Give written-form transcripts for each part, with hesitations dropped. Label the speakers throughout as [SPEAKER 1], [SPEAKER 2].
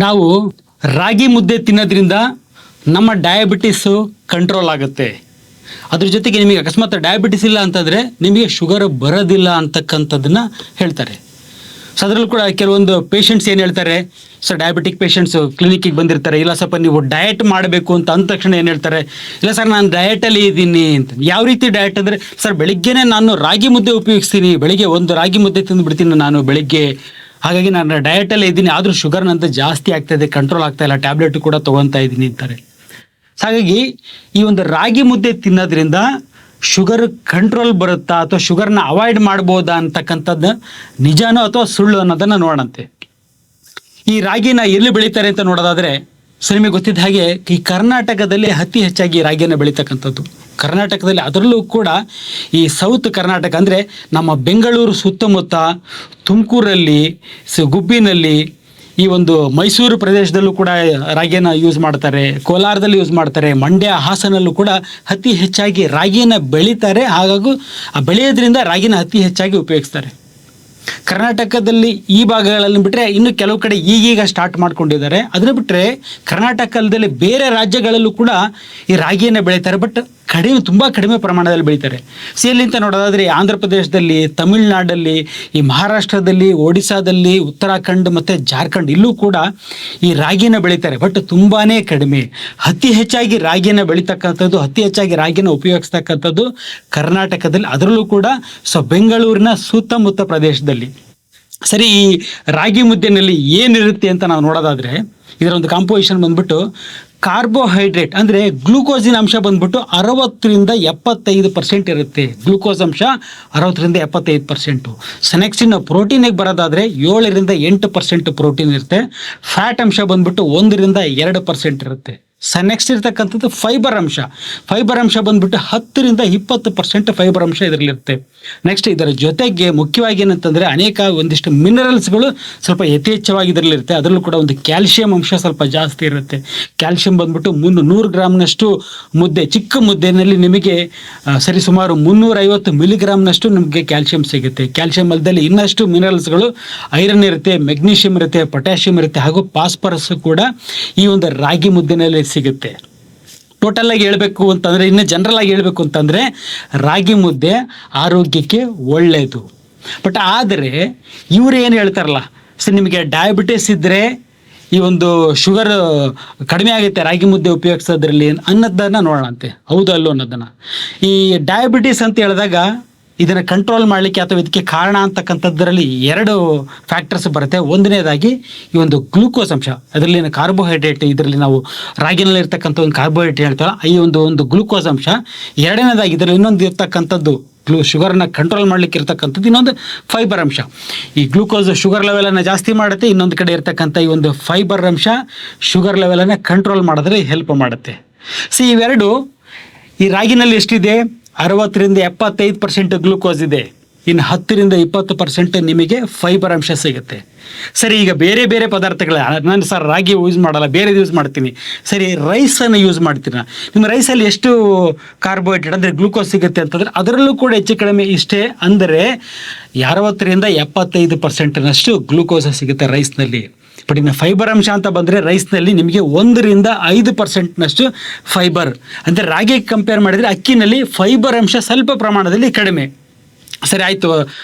[SPEAKER 1] ನಾವು ರಾಗಿ ಮುದ್ದೆ ತಿನ್ನೋದ್ರಿಂದ ನಮ್ಮ ಡಯಾಬಿಟಿಸು ಕಂಟ್ರೋಲ್ ಆಗುತ್ತೆ. ಅದ್ರ ಜೊತೆಗೆ ನಿಮಗೆ ಅಕಸ್ಮಾತ್ ಡಯಾಬಿಟಿಸ್ ಇಲ್ಲ ಅಂತಂದರೆ ನಿಮಗೆ ಶುಗರ್ ಬರೋದಿಲ್ಲ ಅಂತಕ್ಕಂಥದ್ದನ್ನು ಹೇಳ್ತಾರೆ. ಸೊ ಅದರಲ್ಲೂ ಕೂಡ ಕೆಲವೊಂದು ಪೇಷಂಟ್ಸ್ ಏನು ಹೇಳ್ತಾರೆ, ಸರ್ ಡಯಾಬಿಟಿಕ್ ಪೇಷಂಟ್ಸು ಕ್ಲಿನಿಕ್ಕಿಗೆ ಬಂದಿರ್ತಾರೆ, ಇಲ್ಲ ಸ್ವಲ್ಪ ನೀವು ಡಯಟ್ ಮಾಡಬೇಕು ಅಂತ ಅಂದ ತಕ್ಷಣ ಏನು ಹೇಳ್ತಾರೆ, ಇಲ್ಲ ಸರ್ ನಾನು ಡಯಟಲ್ಲಿ ಇದ್ದೀನಿ ಅಂತ. ಯಾವ ರೀತಿ ಡಯಟ್ ಅಂದರೆ, ಸರ್ ಬೆಳಿಗ್ಗೆನೇ ನಾನು ರಾಗಿ ಮುದ್ದೆ ಉಪಯೋಗಿಸ್ತೀನಿ, ಬೆಳಿಗ್ಗೆ ಒಂದು ರಾಗಿ ಮುದ್ದೆ ತಿಂದುಬಿಡ್ತೀನಿ ನಾನು ಬೆಳಿಗ್ಗೆ, ಹಾಗಾಗಿ ನಾನು ಡಯಟಲ್ಲೇ ಇದ್ದೀನಿ, ಆದರೂ ಶುಗರ್ ನಂದು ಜಾಸ್ತಿ ಆಗ್ತಾಯಿದೆ, ಕಂಟ್ರೋಲ್ ಆಗ್ತಾಯಿಲ್ಲ, ಟ್ಯಾಬ್ಲೆಟ್ ಕೂಡ ತೊಗೊತಾ ಇದ್ದೀನಿ ಅಂತಾರೆ. ಹಾಗಾಗಿ ಈ ಒಂದು ರಾಗಿ ಮುದ್ದೆ ತಿನ್ನೋದ್ರಿಂದ ಶುಗರ್ ಕಂಟ್ರೋಲ್ ಬರುತ್ತಾ ಅಥವಾ ಶುಗರ್ನ ಅವಾಯ್ಡ್ ಮಾಡ್ಬೋದಾ ಅಂತಕ್ಕಂಥದ್ದು ನಿಜಾನೋ ಅಥವಾ ಸುಳ್ಳು ಅನ್ನೋದನ್ನು ನೋಡೋಣಂತೆ. ಈ ರಾಗಿನ ಎಲ್ಲಿ ಬೆಳೀತಾರೆ ಅಂತ ನೋಡೋದಾದರೆ, ಸೊ ನಿಮಗೆ ಗೊತ್ತಿದ್ದ ಹಾಗೆ ಈ ಕರ್ನಾಟಕದಲ್ಲಿ ಅತಿ ಹೆಚ್ಚಾಗಿ ರಾಗಿಯನ್ನು ಬೆಳೀತಕ್ಕಂಥದ್ದು. ಕರ್ನಾಟಕದಲ್ಲಿ ಅದರಲ್ಲೂ ಕೂಡ ಈ ಸೌತ್ ಕರ್ನಾಟಕ ಅಂದರೆ ನಮ್ಮ ಬೆಂಗಳೂರು ಸುತ್ತಮುತ್ತ, ತುಮಕೂರಲ್ಲಿ, ಗುಬ್ಬಿನಲ್ಲಿ, ಈ ಒಂದು ಮೈಸೂರು ಪ್ರದೇಶದಲ್ಲೂ ಕೂಡ ರಾಗಿಯನ್ನು ಯೂಸ್ ಮಾಡ್ತಾರೆ, ಕೋಲಾರದಲ್ಲಿ ಯೂಸ್ ಮಾಡ್ತಾರೆ, ಮಂಡ್ಯ, ಹಾಸನಲ್ಲೂ ಕೂಡ ಅತಿ ಹೆಚ್ಚಾಗಿ ರಾಗಿಯನ್ನು ಬೆಳೀತಾರೆ. ಹಾಗಾಗಿ ಆ ಬೆಳೆಯೋದ್ರಿಂದ ರಾಗಿನ ಅತಿ ಹೆಚ್ಚಾಗಿ ಉಪಯೋಗಿಸ್ತಾರೆ. ಕರ್ನಾಟಕದಲ್ಲಿ ಈ ಭಾಗಗಳಲ್ಲಿ ಬಿಟ್ಟರೆ ಇನ್ನು ಕೆಲವು ಕಡೆ ಈಗೀಗ ಸ್ಟಾರ್ಟ್ ಮಾಡ್ಕೊಂಡಿದ್ದಾರೆ. ಅದನ್ನು ಬಿಟ್ಟರೆ ಕರ್ನಾಟಕದಲ್ಲಿ ಬೇರೆ ರಾಜ್ಯಗಳಲ್ಲೂ ಕೂಡ ಈ ರಾಗಿಯನ್ನು ಬೆಳೀತಾರೆ, ಬಟ್ ತುಂಬ ಕಡಿಮೆ ಪ್ರಮಾಣದಲ್ಲಿ ಬೆಳೀತಾರೆ. ಎಲ್ಲಿಂತ ನೋಡೋದಾದರೆ ಆಂಧ್ರ ಪ್ರದೇಶದಲ್ಲಿ, ತಮಿಳುನಾಡಲ್ಲಿ, ಈ ಮಹಾರಾಷ್ಟ್ರದಲ್ಲಿ, ಒಡಿಸ್ಸಾದಲ್ಲಿ, ಉತ್ತರಾಖಂಡ್ ಮತ್ತು ಜಾರ್ಖಂಡ್ ಇಲ್ಲೂ ಕೂಡ ಈ ರಾಗಿನ ಬೆಳೀತಾರೆ, ಬಟ್ ತುಂಬಾ ಕಡಿಮೆ. ಅತಿ ಹೆಚ್ಚಾಗಿ ರಾಗಿಯನ್ನು ಬೆಳೀತಕ್ಕಂಥದ್ದು, ಅತಿ ಹೆಚ್ಚಾಗಿ ರಾಗಿನ ಉಪಯೋಗಿಸ್ತಕ್ಕಂಥದ್ದು ಕರ್ನಾಟಕದಲ್ಲಿ, ಅದರಲ್ಲೂ ಕೂಡ ಬೆಂಗಳೂರಿನ ಸುತ್ತಮುತ್ತ ಪ್ರದೇಶದಲ್ಲಿ. ಸರಿ, ಈ ರಾಗಿ ಮುದ್ದೆನಲ್ಲಿ ಏನಿರುತ್ತೆ ಅಂತ ನಾವು ನೋಡೋದಾದರೆ, ಇದರ ಒಂದು ಕಾಂಪೋಸಿಷನ್ ಬಂದ್ಬಿಟ್ಟು ಕಾರ್ಬೋಹೈಡ್ರೇಟ್ ಅಂದರೆ ಗ್ಲೂಕೋಸಿನ ಅಂಶ ಬಂದ್ಬಿಟ್ಟು 60-75% ಇರುತ್ತೆ. ಗ್ಲೂಕೋಸ್ ಅಂಶ 60-75%. ಸೊ ನೆಕ್ಸ್ಟ್ ಇನ್ನು ಪ್ರೋಟೀನಿಗೆ ಬರೋದಾದರೆ 7-8% ಪ್ರೋಟೀನ್ ಇರುತ್ತೆ. ಫ್ಯಾಟ್ ಅಂಶ ಬಂದ್ಬಿಟ್ಟು 1-2% ಇರುತ್ತೆ. ನೆಕ್ಸ್ಟ್ ಇರ್ತಕ್ಕಂಥದ್ದು ಫೈಬರ್ ಅಂಶ ಬಂದ್ಬಿಟ್ಟು 10-20% ಫೈಬರ್ ಅಂಶ ಇದರಲ್ಲಿರುತ್ತೆ. ನೆಕ್ಸ್ಟ್ ಇದರ ಜೊತೆಗೆ ಮುಖ್ಯವಾಗಿ ಏನಂತಂದರೆ ಒಂದಿಷ್ಟು ಮಿನರಲ್ಸ್ಗಳು ಸ್ವಲ್ಪ ಯಥೇಚ್ಛವಾಗಿ ಇದರಲ್ಲಿರುತ್ತೆ. ಅದರಲ್ಲೂ ಕೂಡ ಒಂದು ಕ್ಯಾಲ್ಶಿಯಂ ಅಂಶ ಸ್ವಲ್ಪ ಜಾಸ್ತಿ ಇರುತ್ತೆ. ಕ್ಯಾಲ್ಶಿಯಂ ಬಂದ್ಬಿಟ್ಟು 100 ಗ್ರಾಮ್ನಷ್ಟು ಮುದ್ದೆ, ಚಿಕ್ಕ ಮುದ್ದೆನಲ್ಲಿ ನಿಮಗೆ ಸುಮಾರು 350 ಮಿಲಿಗ್ರಾಮ್ನಷ್ಟು ನಿಮಗೆ ಕ್ಯಾಲ್ಶಿಯಂ ಸಿಗುತ್ತೆ. ಕ್ಯಾಲ್ಶಿಯಂ ಅಲ್ಲದಲ್ಲಿ ಇನ್ನಷ್ಟು ಮಿನರಲ್ಸ್ಗಳು, ಐರನ್ ಇರುತ್ತೆ, ಮೆಗ್ನೀಷಿಯಂ ಇರುತ್ತೆ, ಪೊಟ್ಯಾಷಿಯಂ ಇರುತ್ತೆ, ಹಾಗೂ ಫಾಸ್ಫರಸ್ ಕೂಡ ಈ ಒಂದು ರಾಗಿ ಮುದ್ದೆನಲ್ಲಿ ಸಿಗುತ್ತೆ. ಟೋಟಲ್ ಆಗಿ ಹೇಳಬೇಕು ಅಂತಂದರೆ, ಇನ್ನು ಜನರಲ್ ಆಗಿ ಹೇಳಬೇಕು ಅಂತಂದರೆ ರಾಗಿ ಮುದ್ದೆ ಆರೋಗ್ಯಕ್ಕೆ ಒಳ್ಳೆಯದು. ಬಟ್ ಆದರೆ ಇವರು ಏನು ಹೇಳ್ತಾರಲ್ಲ, ನಿಮಗೆ ಡಯಾಬಿಟಿಸ್ ಇದ್ದರೆ ಈ ಒಂದು ಶುಗರ್ ಕಡಿಮೆ ಆಗುತ್ತೆ ರಾಗಿ ಮುದ್ದೆ ಉಪಯೋಗಿಸೋದ್ರಲ್ಲಿ ಅನ್ನೋದನ್ನು ನೋಡೋಣಂತೆ, ಹೌದು ಅಲ್ಲೋ ಅನ್ನೋದನ್ನು. ಈ ಡಯಾಬಿಟಿಸ್ ಅಂತ ಹೇಳಿದಾಗ ಇದನ್ನು ಕಂಟ್ರೋಲ್ ಮಾಡಲಿಕ್ಕೆ ಅಥವಾ ಇದಕ್ಕೆ ಕಾರಣ ಅಂತಕ್ಕಂಥದ್ರಲ್ಲಿ 2 ಫ್ಯಾಕ್ಟರ್ಸ್ ಬರುತ್ತೆ. ಒಂದನೇದಾಗಿ ಈ ಒಂದು ಗ್ಲೂಕೋಸ್ ಅಂಶ, ಅದರಲ್ಲಿ ಕಾರ್ಬೋಹೈಡ್ರೇಟ್, ಇದರಲ್ಲಿ ನಾವು ರಾಗಿನಲ್ಲಿ ಇರ್ತಕ್ಕಂಥ ಒಂದು ಕಾರ್ಬೋಹೈಡ್ರೇಟ್ ಹೇಳ್ತಾರೆ, ಈ ಒಂದು ಗ್ಲೂಕೋಸ್ ಅಂಶ. ಎರಡನೇದಾಗಿ ಇದರಲ್ಲಿ ಇನ್ನೊಂದು ಇರ್ತಕ್ಕಂಥದ್ದು ಶುಗರ್ನ ಕಂಟ್ರೋಲ್ ಮಾಡಲಿಕ್ಕೆ ಇರ್ತಕ್ಕಂಥದ್ದು ಇನ್ನೊಂದು ಫೈಬರ್ ಅಂಶ. ಈ ಗ್ಲೂಕೋಸ್ ಶುಗರ್ ಲೆವೆಲನ್ನು ಜಾಸ್ತಿ ಮಾಡುತ್ತೆ, ಇನ್ನೊಂದು ಕಡೆ ಇರ್ತಕ್ಕಂಥ ಈ ಒಂದು ಫೈಬರ್ ಅಂಶ ಶುಗರ್ ಲೆವೆಲನ್ನು ಕಂಟ್ರೋಲ್ ಮಾಡೋದ್ರೆ ಹೆಲ್ಪ್ ಮಾಡುತ್ತೆ. ಇವೆರಡು ಈ ರಾಗಿನಲ್ಲಿ ಎಷ್ಟಿದೆ, 60-75% ಗ್ಲೂಕೋಸ್ ಇದೆ, ಇನ್ನು 10-20% ನಿಮಗೆ ಫೈಬರ್ ಅಂಶ ಸಿಗುತ್ತೆ. ಸರಿ, ಈಗ ಬೇರೆ ಬೇರೆ ಪದಾರ್ಥಗಳ, ನಾನು ಸರ್ ರಾಗಿ ಯೂಸ್ ಮಾಡಲ್ಲ, ಬೇರೆ ಯೂಸ್ ಮಾಡ್ತೀನಿ. ಸರಿ, ರೈಸನ್ನು ಯೂಸ್ ಮಾಡ್ತೀನಿ. ನಿಮ್ಮ ರೈಸಲ್ಲಿ ಎಷ್ಟು ಕಾರ್ಬೋಹೈಡ್ರೇಟ್ ಅಂದರೆ ಗ್ಲೂಕೋಸ್ ಸಿಗುತ್ತೆ ಅಂತಂದರೆ ಅದರಲ್ಲೂ ಕೂಡ ಹೆಚ್ಚು ಕಡಿಮೆ ಇಷ್ಟೇ, ಅಂದರೆ 60-75% ಗ್ಲೂಕೋಸ್ ಸಿಗುತ್ತೆ ರೈಸ್ನಲ್ಲಿ. ಬಟ್ ಇನ್ನು ಫೈಬರ್ ಅಂಶ ಅಂತ ಬಂದರೆ ರೈಸ್ನಲ್ಲಿ ನಿಮಗೆ 1-5% ಫೈಬರ್, ಅಂದರೆ ರಾಗಿಗೆ ಕಂಪೇರ್ ಮಾಡಿದರೆ ಅಕ್ಕಿನಲ್ಲಿ ಫೈಬರ್ ಅಂಶ ಸ್ವಲ್ಪ ಪ್ರಮಾಣದಲ್ಲಿ ಕಡಿಮೆ. ಸರಿ ಆಯಿತು,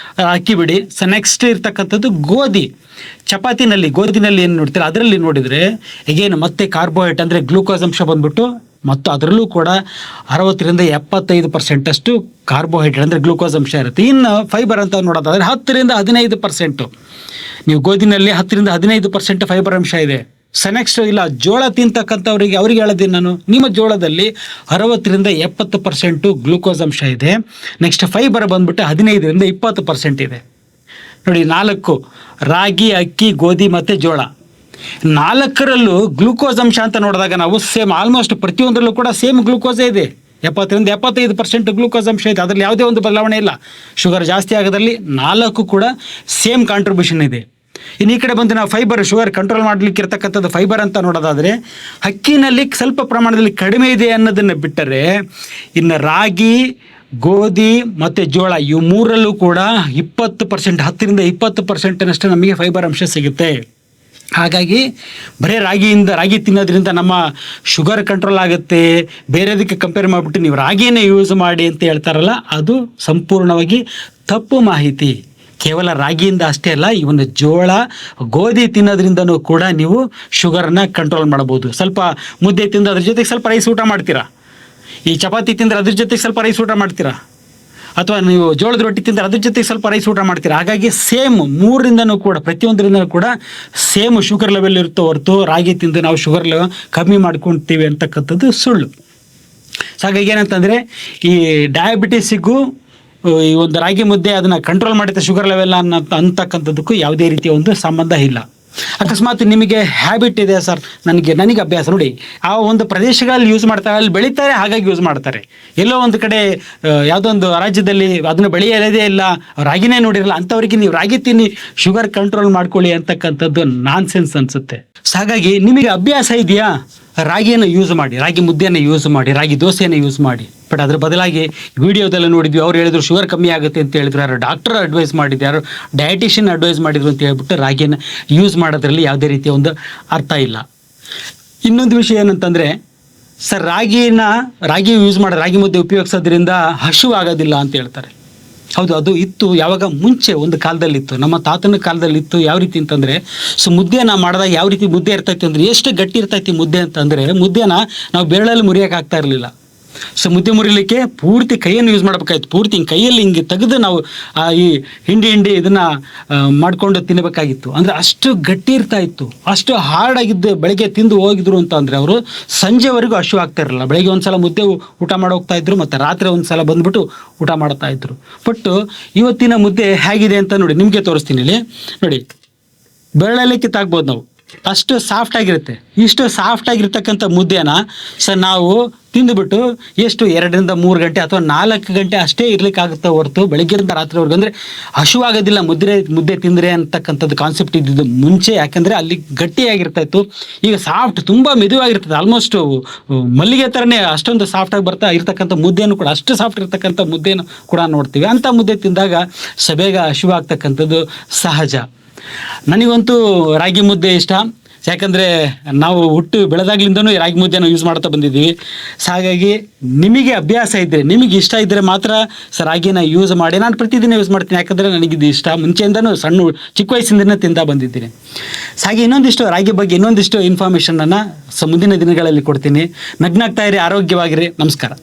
[SPEAKER 1] ಅಕ್ಕಿ ಬಿಡಿ. ನೆಕ್ಸ್ಟ್ ಇರ್ತಕ್ಕಂಥದ್ದು ಗೋಧಿನಲ್ಲಿ ಏನು ನೋಡ್ತೀರಾ, ಅದರಲ್ಲಿ ನೋಡಿದರೆ ಈಗೇನು ಮತ್ತೆ ಕಾರ್ಬೋಹೈಡ್ರೇಟ್ ಅಂದರೆ ಗ್ಲೂಕೋಸ್ ಅಂಶ ಬಂದ್ಬಿಟ್ಟು, ಮತ್ತು ಅದರಲ್ಲೂ ಕೂಡ 60-75% ಕಾರ್ಬೋಹೈಡ್ರೇಟ್ ಅಂದರೆ ಗ್ಲೂಕೋಸ್ ಅಂಶ ಇರುತ್ತೆ. ಇನ್ನು ಫೈಬರ್ ಅಂತ ನೋಡೋದಾದರೆ 10-15%. ನೀವು ಗೋಧಿನಲ್ಲಿ 10-15% ಫೈಬರ್ ಅಂಶ ಇದೆ. ನೆಕ್ಸ್ಟ್ ಇಲ್ಲ ಜೋಳ ತಿಂತಕ್ಕಂಥವ್ರಿಗೆ ಹೇಳೋದು ನಾನು, ನಿಮ್ಮ ಜೋಳದಲ್ಲಿ 60-70% ಗ್ಲೂಕೋಸ್ ಅಂಶ ಇದೆ. ನೆಕ್ಸ್ಟ್ ಫೈಬರ್ ಬಂದ್ಬಿಟ್ಟು 15-20% ಇದೆ. ನೋಡಿ, 4 ರಾಗಿ, ಅಕ್ಕಿ, ಗೋಧಿ ಮತ್ತು ಜೋಳ, 4ರಲ್ಲೂ ಗ್ಲೂಕೋಸ್ ಅಂಶ ಅಂತ ನೋಡಿದಾಗ ನಾವು ಸೇಮ್, ಆಲ್ಮೋಸ್ಟ್ ಪ್ರತಿಯೊಂದರಲ್ಲೂ ಕೂಡ ಸೇಮ್ ಗ್ಲೂಕೋಸೇ ಇದೆ. 70-75% ಗ್ಲೂಕೋಸ್ ಅಂಶ ಇದೆ, ಅದರಲ್ಲಿ ಯಾವುದೇ ಒಂದು ಬದಲಾವಣೆ ಇಲ್ಲ. ಶುಗರ್ ಜಾಸ್ತಿ ಆಗೋದ್ರಲ್ಲಿ 4 ಕೂಡ ಸೇಮ್ ಕಾಂಟ್ರಿಬ್ಯೂಷನ್ ಇದೆ. ಇನ್ನು ಈ ಕಡೆ ಬಂದು ನಾವು ಫೈಬರ್, ಶುಗರ್ ಕಂಟ್ರೋಲ್ ಮಾಡಲಿಕ್ಕೆ ಇರ್ತಕ್ಕಂಥದ್ದು ಫೈಬರ್ ಅಂತ ನೋಡೋದಾದರೆ ಅಕ್ಕಿನಲ್ಲಿ ಸ್ವಲ್ಪ ಪ್ರಮಾಣದಲ್ಲಿ ಕಡಿಮೆ ಇದೆ ಅನ್ನೋದನ್ನು ಬಿಟ್ಟರೆ, ಇನ್ನು ರಾಗಿ, ಗೋಧಿ ಮತ್ತು ಜೋಳ ಇವು 3ರಲ್ಲೂ ಕೂಡ 20%, 10-20% ನಮಗೆ ಫೈಬರ್ ಅಂಶ ಸಿಗುತ್ತೆ. ಹಾಗಾಗಿ ಬರೀ ರಾಗಿ ತಿನ್ನೋದ್ರಿಂದ ನಮ್ಮ ಶುಗರ್ ಕಂಟ್ರೋಲ್ ಆಗುತ್ತೆ, ಬೇರೆದಕ್ಕೆ ಕಂಪೇರ್ ಮಾಡಿಬಿಟ್ಟು ನೀವು ರಾಗಿನೇ ಯೂಸ್ ಮಾಡಿ ಅಂತ ಹೇಳ್ತಾರಲ್ಲ, ಅದು ಸಂಪೂರ್ಣವಾಗಿ ತಪ್ಪು ಮಾಹಿತಿ. ಕೇವಲ ರಾಗಿಯಿಂದ ಅಷ್ಟೇ ಅಲ್ಲ, ಇವನ್ನ ಜೋಳ, ಗೋಧಿ ತಿನ್ನೋದ್ರಿಂದನೂ ಕೂಡ ನೀವು ಶುಗರನ್ನ ಕಂಟ್ರೋಲ್ ಮಾಡ್ಬೋದು. ಸ್ವಲ್ಪ ಮುದ್ದೆ ತಿಂದು ಅದ್ರ ಜೊತೆಗೆ ಸ್ವಲ್ಪ ರೈಸ್ ಊಟ ಮಾಡ್ತೀರಾ, ಈ ಚಪಾತಿ ತಿಂದರೆ ಅದ್ರ ಜೊತೆಗೆ ಸ್ವಲ್ಪ ರೈಸ್ ಊಟ ಮಾಡ್ತೀರಾ, ಅಥವಾ ನೀವು ಜೋಳದ ರೊಟ್ಟಿ ತಿಂದರೆ ಅದ್ರ ಜೊತೆಗೆ ಸ್ವಲ್ಪ ರೈಸ್ ಊಟ ಮಾಡ್ತೀರಾ. ಹಾಗಾಗಿ ಸೇಮ್ ಮೂರರಿಂದನೂ ಕೂಡ, ಪ್ರತಿಯೊಂದರಿಂದನೂ ಕೂಡ ಸೇಮ್ ಶುಗರ್ ಲೆವೆಲ್ ಇರುತ್ತೋ ಹೊರತು ರಾಗಿ ತಿಂದು ನಾವು ಶುಗರ್ ಲೆವೆಲ್ ಕಮ್ಮಿ ಮಾಡ್ಕೊಳ್ತೀವಿ ಅಂತಕ್ಕಂಥದ್ದು ಸುಳ್ಳು. ಸೊ ಹಾಗಾಗಿ ಏನಂತಂದರೆ, ಈ ಡಯಾಬಿಟಿಸಿಗೂ ಈ ಒಂದು ರಾಗಿ ಮುದ್ದೆ ಅದನ್ನು ಕಂಟ್ರೋಲ್ ಮಾಡುತ್ತೆ ಶುಗರ್ ಲೆವೆಲ್ ಅಂತಕ್ಕಂಥದ್ದಕ್ಕೂ ಯಾವುದೇ ರೀತಿಯ ಒಂದು ಸಂಬಂಧ ಇಲ್ಲ. ಅಕಸ್ಮಾತ್ ನಿಮಗೆ ಹ್ಯಾಬಿಟ್ ಇದೆ ಸರ್, ನನಗೆ ಅಭ್ಯಾಸ ನೋಡಿ, ಆ ಒಂದು ಪ್ರದೇಶಗಳಲ್ಲಿ ಯೂಸ್ ಮಾಡ್ತಾರೆ, ಅಲ್ಲಿ ಬೆಳೀತಾರೆ, ಹಾಗಾಗಿ ಯೂಸ್ ಮಾಡ್ತಾರೆ. ಎಲ್ಲೋ ಒಂದು ಕಡೆ ಯಾವುದೋ ಒಂದು ರಾಜ್ಯದಲ್ಲಿ ಅದನ್ನು ಬೆಳೆಯದೇ ಇಲ್ಲ, ರಾಗಿನೇ ನೋಡಿರಲ್ಲ, ಅಂಥವ್ರಿಗೆ ನೀವು ರಾಗಿ ತಿನ್ನಿ ಶುಗರ್ ಕಂಟ್ರೋಲ್ ಮಾಡ್ಕೊಳ್ಳಿ ಅಂತಕ್ಕಂಥದ್ದು ನಾನ್ ಸೆನ್ಸ್ ಅನಿಸುತ್ತೆ. ಸೊ ಹಾಗಾಗಿ ನಿಮಗೆ ಅಭ್ಯಾಸ ಇದೆಯಾ, ರಾಗಿಯನ್ನು ಯೂಸ್ ಮಾಡಿ, ರಾಗಿ ಮುದ್ದೆಯನ್ನು ಯೂಸ್ ಮಾಡಿ, ರಾಗಿ ದೋಸೆಯನ್ನು ಯೂಸ್ ಮಾಡಿ. ಬಟ್ ಅದ್ರ ಬದಲಾಗಿ ವಿಡಿಯೋದೆಲ್ಲ ನೋಡಿದ್ವಿ, ಅವ್ರು ಹೇಳಿದ್ರು ಶುಗರ್ ಕಮ್ಮಿ ಆಗುತ್ತೆ ಅಂತ ಹೇಳಿದ್ರು, ಯಾರು ಡಾಕ್ಟರ್ ಅಡ್ವೈಸ್ ಮಾಡಿದ್ರು, ಯಾರು ಡಯಟಿಷಿಯನ್ ಅಡ್ವೈಸ್ ಮಾಡಿದ್ರು ಅಂತ ಹೇಳ್ಬಿಟ್ಟು ರಾಗಿಯನ್ನು ಯೂಸ್ ಮಾಡೋದ್ರಲ್ಲಿ ಯಾವುದೇ ರೀತಿಯ ಒಂದು ಅರ್ಥ ಇಲ್ಲ. ಇನ್ನೊಂದು ವಿಷಯ ಏನಂತಂದರೆ, ಸರ್ ರಾಗಿ ಯೂಸ್ ಮಾಡೋದು, ರಾಗಿ ಮುದ್ದೆ ಉಪಯೋಗಿಸೋದ್ರಿಂದ ಹಸಿವು ಆಗೋದಿಲ್ಲ ಅಂತ ಹೇಳ್ತಾರೆ. ಹೌದು, ಅದು ಇತ್ತು, ಯಾವಾಗ ಮುಂಚೆ ಒಂದು ಕಾಲದಲ್ಲಿತ್ತು, ನಮ್ಮ ತಾತನ ಕಾಲದಲ್ಲಿತ್ತು. ಯಾವ ರೀತಿ ಅಂತಂದರೆ, ಸೊ ಮುದ್ದೆನ ಮಾಡಿದಾಗ ಯಾವ ರೀತಿ ಮುದ್ದೆ ಇರ್ತೈತಿ ಅಂದರೆ, ಎಷ್ಟು ಗಟ್ಟಿ ಇರ್ತೈತಿ ಮುದ್ದೆ ಅಂತಂದರೆ, ಮುದ್ದೆನ ನಾವು ಬೆರಳಲ್ಲಿ ಮುರಿಯೋಕೆ ಆಗ್ತಾ ಇರಲಿಲ್ಲ. ಸೊ ಮುದ್ದೆ ಮುರಿಲಿಕ್ಕೆ ಪೂರ್ತಿ ಕೈಯನ್ನು ಯೂಸ್ ಮಾಡಬೇಕಾಯ್ತು, ಪೂರ್ತಿ ಹಿಂಗೆ ಕೈಯಲ್ಲಿ ಹಿಂಗೆ ತೆಗೆದು ನಾವು ಈ ಹಿಂಡಿ ಇದನ್ನು ಮಾಡಿಕೊಂಡು ತಿನ್ನಬೇಕಾಗಿತ್ತು. ಅಂದರೆ ಅಷ್ಟು ಗಟ್ಟಿ ಇರ್ತಾ ಇತ್ತು, ಅಷ್ಟು ಹಾರ್ಡಾಗಿದ್ದು. ಬೆಳಗ್ಗೆ ತಿಂದು ಹೋಗಿದ್ರು ಅಂತ ಅಂದರೆ ಅವರು ಸಂಜೆವರೆಗೂ ಹಸಿವು ಆಗ್ತಾ ಇರಲಿಲ್ಲ. ಬೆಳಗ್ಗೆ ಒಂದು ಸಲ ಮುದ್ದೆ ಊಟ ಮಾಡಿ ಹೋಗ್ತಾ ಇದ್ರು, ಮತ್ತು ರಾತ್ರಿ ಒಂದು ಸಲ ಬಂದುಬಿಟ್ಟು ಊಟ ಮಾಡ್ತಾ ಇದ್ರು. ಬಟ್ ಇವತ್ತಿನ ಮುದ್ದೆ ಹೇಗಿದೆ ಅಂತ ನೋಡಿ, ನಿಮಗೆ ತೋರಿಸ್ತೀನಿ ಇಲ್ಲಿ ನೋಡಿ. ಬೆರಳಲ್ಲಿ ಕಿತ್ತಾಕ್ಬೋದು ನಾವು, ಅಷ್ಟು ಸಾಫ್ಟಾಗಿರುತ್ತೆ. ಇಷ್ಟು ಸಾಫ್ಟಾಗಿರ್ತಕ್ಕಂಥ ಮುದ್ದೆನ ಸರ್ ನಾವು ತಿಂದುಬಿಟ್ಟು ಎಷ್ಟು 2 ರಿಂದ 3 ಗಂಟೆ ಅಥವಾ 4 ಗಂಟೆ ಅಷ್ಟೇ ಇರ್ಲಿಕ್ಕಾಗುತ್ತೆ ಹೊರತು ಬೆಳಗ್ಗೆಯಿಂದ ರಾತ್ರಿವರೆಗೂ ಅಂದರೆ ಹಸಿವಾಗೋದಿಲ್ಲ ಮುದ್ದೆ ತಿಂದರೆ ಅಂತಕ್ಕಂಥದ್ದು ಕಾನ್ಸೆಪ್ಟ್ ಇದ್ದಿದ್ದು ಮುಂಚೆ. ಯಾಕೆಂದರೆ ಅಲ್ಲಿ ಗಟ್ಟಿಯಾಗಿರ್ತಾ ಇತ್ತು, ಈಗ ಸಾಫ್ಟ್, ತುಂಬ ಮೆದುವಾಗಿರ್ತದೆ. ಆಲ್ಮೋಸ್ಟ್ ಮಲ್ಲಿಗೆ ಥರನೇ ಅಷ್ಟೊಂದು ಸಾಫ್ಟಾಗಿ ಬರ್ತಾ ಇರ್ತಕ್ಕಂಥ ಮುದ್ದೆಯನ್ನು ಕೂಡ, ಅಷ್ಟು ಸಾಫ್ಟ್ ಇರ್ತಕ್ಕಂಥ ಮುದ್ದೆಯನ್ನು ಕೂಡ ನೋಡ್ತೀವಿ. ಅಂಥ ಮುದ್ದೆ ತಿಂದಾಗ ಬೇಗ ಹಸಿವಾಗ್ತಕ್ಕಂಥದ್ದು ಸಹಜ. ನನಗಂತೂ ರಾಗಿ ಮುದ್ದೆ ಇಷ್ಟ, ಯಾಕಂದರೆ ನಾವು ಹುಟ್ಟು ಬೆಳೆದಾಗ್ಲಿಂದನೂ ರಾಗಿ ಮುದ್ದೆನ ಯೂಸ್ ಮಾಡ್ತಾ ಬಂದಿದ್ದೀವಿ. ಸೊ ಹಾಗಾಗಿ ನಿಮಗೆ ಅಭ್ಯಾಸ ಇದ್ದರೆ, ನಿಮಗೆ ಇಷ್ಟ ಇದ್ದರೆ ಮಾತ್ರ ರಾಗಿನ ಯೂಸ್ ಮಾಡಿ. ನಾನು ಪ್ರತಿದಿನ ಯೂಸ್ ಮಾಡ್ತೀನಿ, ಯಾಕಂದರೆ ನನಗಿದು ಇಷ್ಟ. ಮುಂಚೆಯಿಂದನೂ ಚಿಕ್ಕ ವಯಸ್ಸಿಂದನೇ ತಿಂದ ಬಂದಿದ್ದೀನಿ. ಸೊ ಹಾಗೆ ಇನ್ನೊಂದಿಷ್ಟು ರಾಗಿ ಬಗ್ಗೆ ಇನ್ನೊಂದಿಷ್ಟು ಇನ್ಫಾರ್ಮೇಷನನ್ನು ಮುಂದಿನ ದಿನಗಳಲ್ಲಿ ಕೊಡ್ತೀನಿ. ನಗ್ನಾಗ್ತಾ ಇರಿ, ಆರೋಗ್ಯವಾಗಿರಿ. ನಮಸ್ಕಾರ.